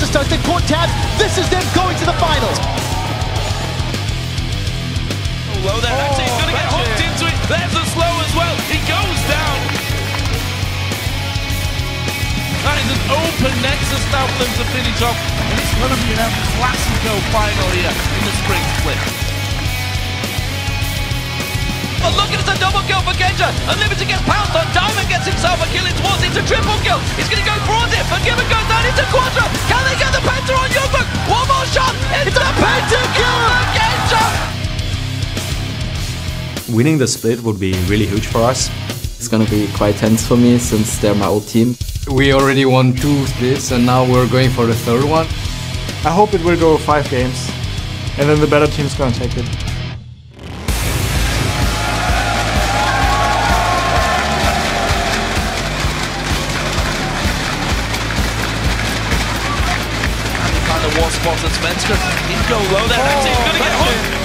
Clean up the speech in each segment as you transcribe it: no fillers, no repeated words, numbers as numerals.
Nexus starts to caught tabs. This is them going to the finals. Low there, actually he's going to get hooked into it. There's a slow as well. He goes down. That is an open Nexus now for them to finish off. And it's going to be an Classico final here in the spring split. But look, it's a double kill for Genja. Unlimited gets pounced on. Diamond gets himself a kill in towards it. It's a triple kill. He's going to go towards it. Forgiven goes down into Quadra. Can they get the Penta on Youngbook? One more shot. It's a Pentakill for Genja. Winning the split would be really huge for us. It's going to be quite tense for me since they're my old team. We already won 2 splits and now we're going for the 3rd one. I hope it will go 5 games and then the better team's going to take it. One spot at Svenska. He'd go low there. That's it. He's going to get hooked.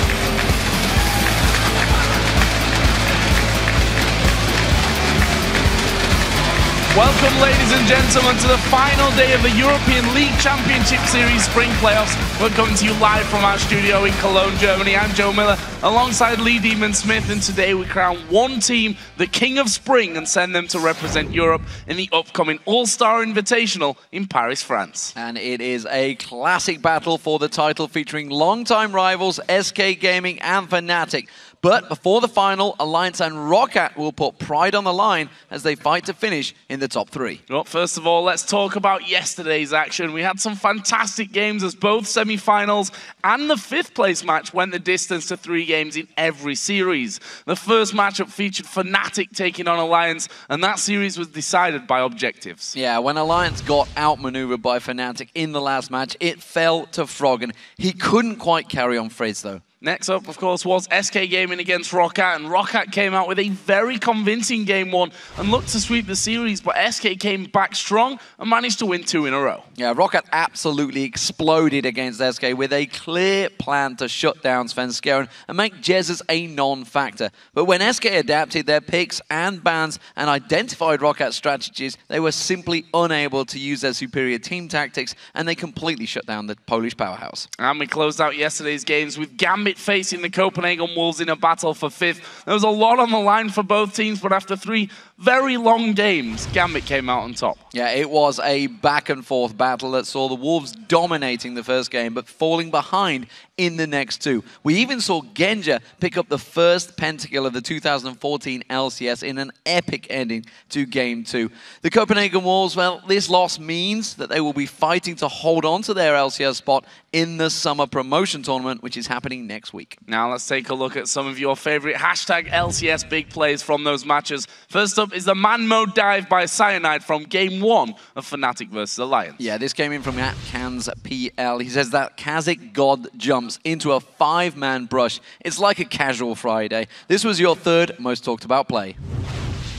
Welcome, ladies and gentlemen, to the final day of the European League Championship Series Spring Playoffs. We're coming to you live from our studio in Cologne, Germany. I'm Joe Miller, alongside Lee Demon Smith, and today we crown one team the King of Spring and send them to represent Europe in the upcoming All-Star Invitational in Paris, France. And it is a classic battle for the title featuring longtime rivals SK Gaming and Fnatic. But before the final, Alliance and ROCCAT will put pride on the line as they fight to finish in the top 3. Well, first of all, let's talk about yesterday's action. We had some fantastic games as both semi-finals and the 5th place match went the distance to 3 games in every series. The first matchup featured Fnatic taking on Alliance, and that series was decided by objectives. Yeah, when Alliance got outmaneuvered by Fnatic in the last match, it fell to Froggen. He couldn't quite carry on Frizz, though. Next up, of course, was SK Gaming against ROCCAT, and ROCCAT came out with a very convincing game 1 and looked to sweep the series, but SK came back strong and managed to win 2 in a row. Yeah, ROCCAT absolutely exploded against SK with a clear plan to shut down Svenskeren and make Jesus a non-factor. But when SK adapted their picks and bans and identified ROCCAT's strategies, they were simply unable to use their superior team tactics, and they completely shut down the Polish powerhouse. And we closed out yesterday's games with Gambit facing the Copenhagen Wolves in a battle for 5th. There was a lot on the line for both teams, but after 3 very long games, Gambit came out on top. Yeah, it was a back-and-forth battle that saw the Wolves dominating the first game, but falling behind in the next 2. We even saw Genja pick up the first pentakill of the 2014 LCS in an epic ending to Game 2. The Copenhagen Wolves, well, this loss means that they will be fighting to hold on to their LCS spot in the summer promotion tournament, which is happening next week. Now let's take a look at some of your favorite hashtag LCS big plays from those matches. First up is the man mode dive by Cyanide from Game 1 of Fnatic vs Alliance. Yeah, this came in from Kans PL. He says that Kazakh god jumps into a 5-man brush. It's like a casual Friday. This was your 3rd most talked about play.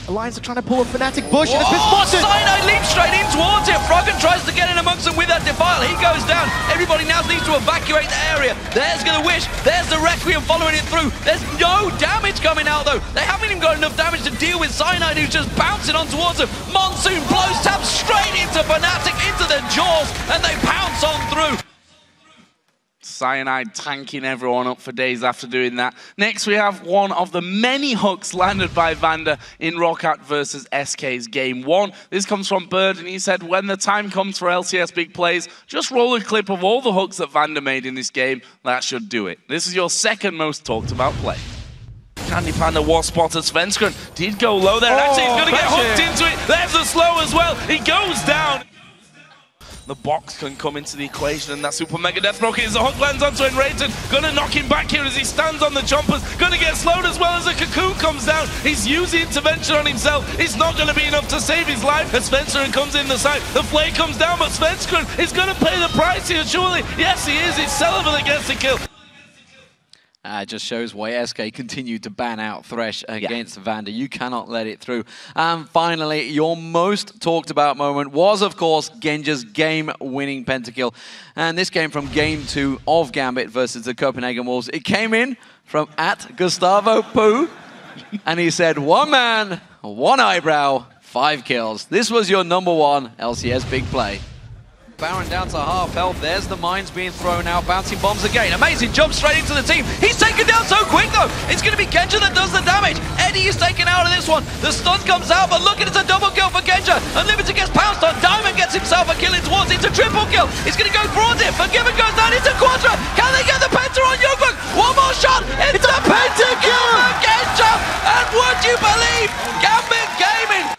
Alliance are trying to pull a Fnatic bush, and it's been spotted! Cyanide leaps straight in towards it. Froggen tries to get in amongst them with that Defile. He goes down. Everybody now needs to evacuate the area. There's going to Wish. There's the Requiem following it through. There's no damage coming out, though. They haven't even got enough damage to deal with Cyanide, who's just bouncing on towards them. Monsoon blows tab straight into Fnatic, into their jaws, and they pounce on through. Cyanide tanking everyone up for days after doing that. Next, we have one of the many hooks landed by Vander in ROCCAT versus SK's Game 1. This comes from Bird, and he said, when the time comes for LCS big plays, just roll a clip of all the hooks that Vander made in this game. That should do it. This is your 2nd most talked about play. Candy Panda was spotted. Svenskeren did go low there. Actually, he's going to get hooked into it. There's the slow as well. He goes down. The box can come into the equation, and that super mega death rocket as the hook lands onto Enraged. Gonna knock him back here as he stands on the chompers. Gonna get slowed as well as the cocoon comes down. He's using intervention on himself. It's not gonna be enough to save his life as Svenskeren comes in the side. The flame comes down, but Svenskeren is gonna pay the price here, surely. Yes, he is. It's Sullivan that gets the kill. It just shows why SK continued to ban out Thresh against Vander. You cannot let it through. And finally, your most talked about moment was, of course, Genja's game-winning pentakill. And this came from Game 2 of Gambit versus the Copenhagen Wolves. It came in from @GustavoPoo, and he said, 1 man, 1 eyebrow, 5 kills. This was your #1 LCS big play. Baron down to half health. There's the mines being thrown out. Bouncing bombs again. Amazing jump straight into the team. He's taken down so quick though. It's going to be Genja that does the damage. Eddie is taken out of this one. The stun comes out, but look at it, it's a double kill for Genja. Unlimited gets pounced on. Diamond gets himself a kill in towards. It's a triple kill. It's going to go towards it. Forgiven goes down into Quadra. Can they get the Penta on Youngblood? One more shot. It's a pentakill for Genja. And would you believe Gambit Gaming?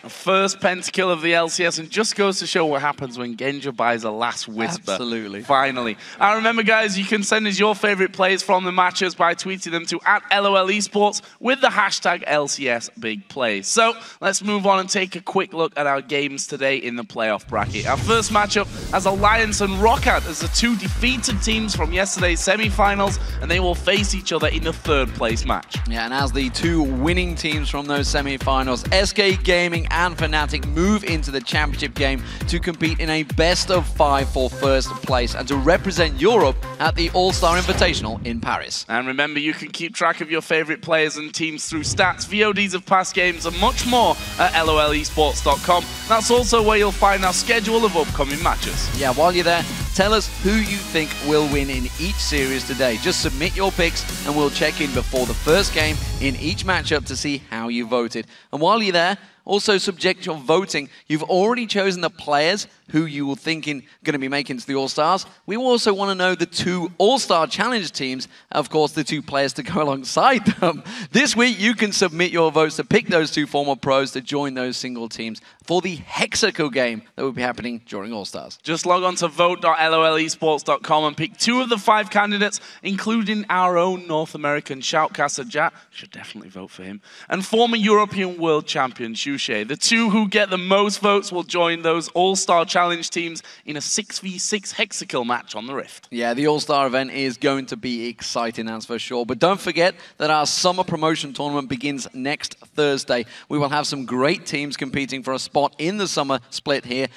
First pentakill of the LCS, and just goes to show what happens when Genja buys a last whisper. Absolutely. Finally. And remember, guys, you can send us your favorite plays from the matches by tweeting them to @LOLesports with the hashtag LCSBigPlays. So let's move on and take a quick look at our games today in the playoff bracket. Our first matchup has Alliance and Roccat as the two defeated teams from yesterday's semi-finals, and they will face each other in the third place match. Yeah, and as the two winning teams from those semi-finals, SK Gaming and Fnatic move into the championship game to compete in a best-of-5 for first place and to represent Europe at the All-Star Invitational in Paris. And remember, you can keep track of your favorite players and teams through stats, VODs of past games, and much more at LOLesports.com. That's also where you'll find our schedule of upcoming matches. Yeah, while you're there, tell us who you think will win in each series today. Just submit your picks and we'll check in before the first game in each matchup to see how you voted. And while you're there, also subject your voting. You've already chosen the players who you were thinking going to be making to the All-Stars. We also want to know the two All-Star Challenge teams, of course, the two players to go alongside them. This week, you can submit your votes to pick those two former pros to join those single teams for the Hexacle game that will be happening during All-Stars. Just log on to vote.lolesports.com and pick 2 of the 5 candidates, including our own North American shoutcaster, Jack. Should definitely vote for him. And former European World Champion, Shushe. The two who get the most votes will join those All-Star Challenge teams in a 6v6 Hexacle match on the Rift. Yeah, the All-Star event is going to be exciting, that's for sure. But don't forget that our summer promotion tournament begins next Thursday. We will have some great teams competing for a spot in the summer split here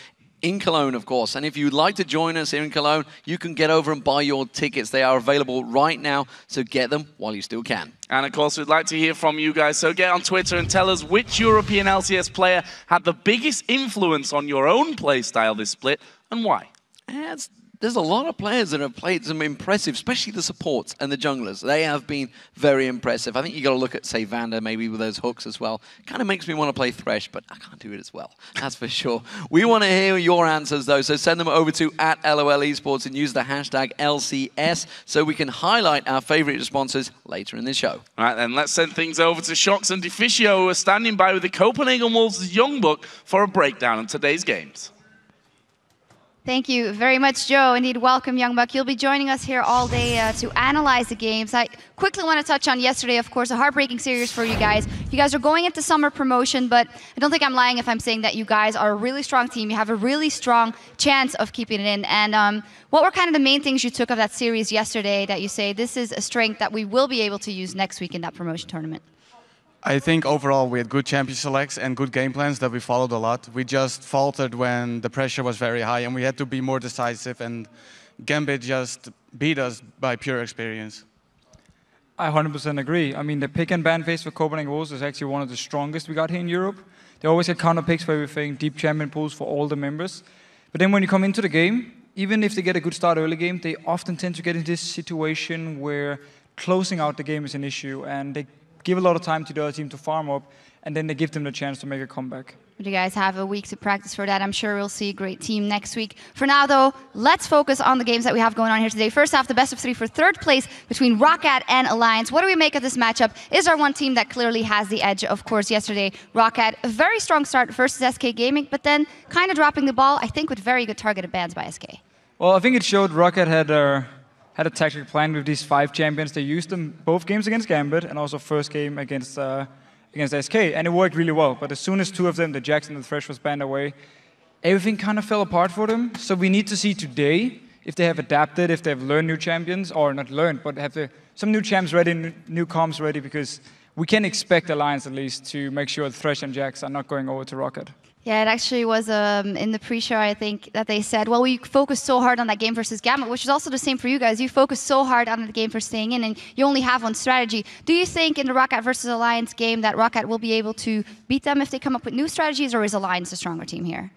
in Cologne, of course. And if you'd like to join us here in Cologne, you can get over and buy your tickets. They are available right now, so get them while you still can. And of course, we'd like to hear from you guys, so get on Twitter and tell us which European LCS player had the biggest influence on your own play style this split, and why. There's a lot of players that have played some impressive, especially the supports and the junglers. They have been very impressive. I think you got to look at, say, Vander, maybe with those hooks as well. Kind of makes me want to play Thresh, but I can't do it as well. That's for sure. We want to hear your answers, though, so send them over to @LOLesports and use the hashtag LCS so we can highlight our favorite responses later in the show. All right, then, let's send things over to Shox and Deficio, who are standing by with the Copenhagen Wolves' Youngbuck for a breakdown of today's games. Thank you very much, Joe. Indeed, welcome, Youngbuck. You'll be joining us here all day to analyze the games. I quickly want to touch on yesterday, of course, a heartbreaking series for you guys. You guys are going into summer promotion, but I don't think I'm lying if I'm saying that you guys are a really strong team. You have a really strong chance of keeping it in. And what were kind of the main things you took of that series yesterday that you say this is a strength that we will be able to use next week in that promotion tournament? I think overall we had good champion selects and good game plans that we followed a lot. We just faltered when the pressure was very high and we had to be more decisive, and Gambit just beat us by pure experience. I 100% agree. I mean, the pick and ban phase for Copenhagen Wolves is actually one of the strongest we got here in Europe. They always get counter picks for everything, deep champion pools for all the members. But then when you come into the game, even if they get a good start early game, they often tend to get in this situation where closing out the game is an issue, and they give a lot of time to the other team to farm up, and then they give them the chance to make a comeback. But you guys have a week to practice for that. I'm sure we'll see a great team next week. For now, though, let's focus on the games that we have going on here today. First off, the best of 3 for third place between Roccat and Alliance. What do we make of this matchup? Is there one team that clearly has the edge? Of course, yesterday, Roccat, a very strong start versus SK Gaming, but then kind of dropping the ball, I think, with very good targeted bans by SK. Well, I think it showed Roccat had a tactical plan with these 5 champions. They used them both games against Gambit and also first game against SK, and it worked really well. But as soon as 2 of them, the Jax and the Thresh, was banned away, everything kind of fell apart for them. So we need to see today if they have adapted, if they have learned new champions, or not learned, but have some new champs ready, new comps ready, because we can expect Alliance at least to make sure Thresh and Jax are not going over to Roccat. Yeah, it actually was in the pre-show, I think, that they said, well, we focused so hard on that game versus Gambit, which is also the same for you guys. You focused so hard on the game for staying in, and you only have one strategy. Do you think in the Roccat versus Alliance game that Roccat will be able to beat them if they come up with new strategies, or is Alliance a stronger team here?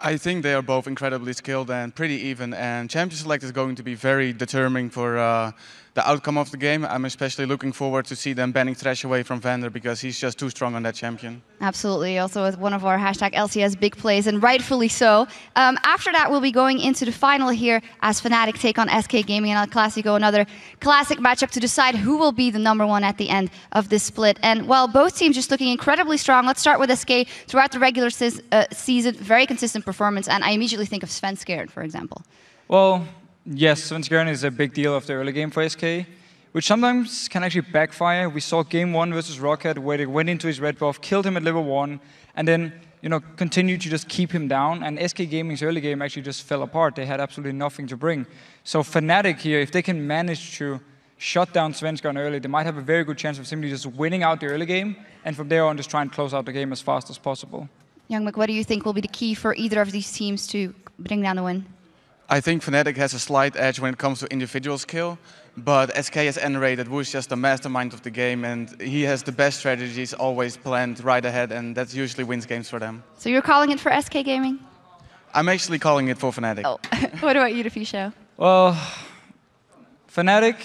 I think they are both incredibly skilled and pretty even, and Champion Select is going to be very determining for the outcome of the game. I'm especially looking forward to see them banning Thresh away from Vander because he's just too strong on that champion. Absolutely, also with one of our hashtag LCS big plays, and rightfully so. After that, we'll be going into the final here as Fnatic take on SK Gaming in El Clasico, another classic matchup to decide who will be the #1 at the end of this split. And while both teams just looking incredibly strong, let's start with SK. Throughout the regular season, very consistent performance, and I immediately think of Svenskeren, for example. Well, yes, Svenskeren is a big deal of the early game for SK, which sometimes can actually backfire. We saw game 1 versus Rocket, where they went into his red buff, killed him at level 1, and then continued to just keep him down. And SK Gaming's early game actually just fell apart. They had absolutely nothing to bring. So Fnatic here, if they can manage to shut down Svenskeren early, they might have a very good chance of simply just winning out the early game, and from there on just try and close out the game as fast as possible. Youngmak, what do you think will be the key for either of these teams to bring down the win? I think Fnatic has a slight edge when it comes to individual skill, but SK has N-rated, who is just the mastermind of the game, and he has the best strategies always planned right ahead, and that usually wins games for them. So you're calling it for SK Gaming? I'm actually calling it for Fnatic. Oh. What about you, Defisho? Well, Fnatic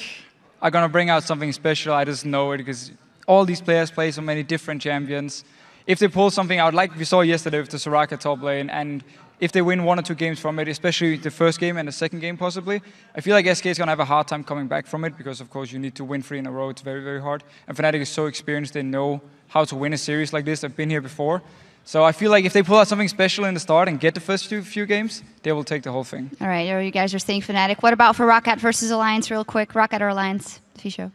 are going to bring out something special. I just know it because all these players play so many different champions. If they pull something out, like we saw yesterday with the Soraka top lane, and if they win 1 or 2 games from it, especially the first game and the second game possibly, I feel like SK is going to have a hard time coming back from it because, of course, you need to win 3 in a row. It's very, very hard. And Fnatic is so experienced, they know how to win a series like this. They've been here before. So I feel like if they pull out something special in the start and get the first few games, they will take the whole thing. All right, you guys are saying Fnatic. What about for Roccat versus Alliance real quick? Roccat or Alliance? Defisho?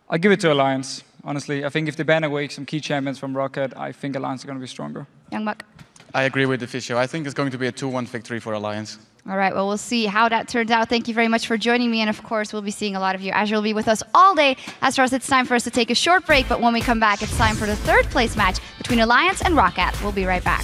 I'll give it to Alliance, honestly. I think if they ban away some key champions from Roccat, I think Alliance are going to be stronger. Youngbuck? I agree with Defisho. I think it's going to be a 2-1 victory for Alliance. All right, well, we'll see how that turns out. Thank you very much for joining me. And of course, we'll be seeing a lot of you. Azure will be with us all day. As far as it's time for us to take a short break, but when we come back, it's time for the 3rd place match between Alliance and Roccat. We'll be right back.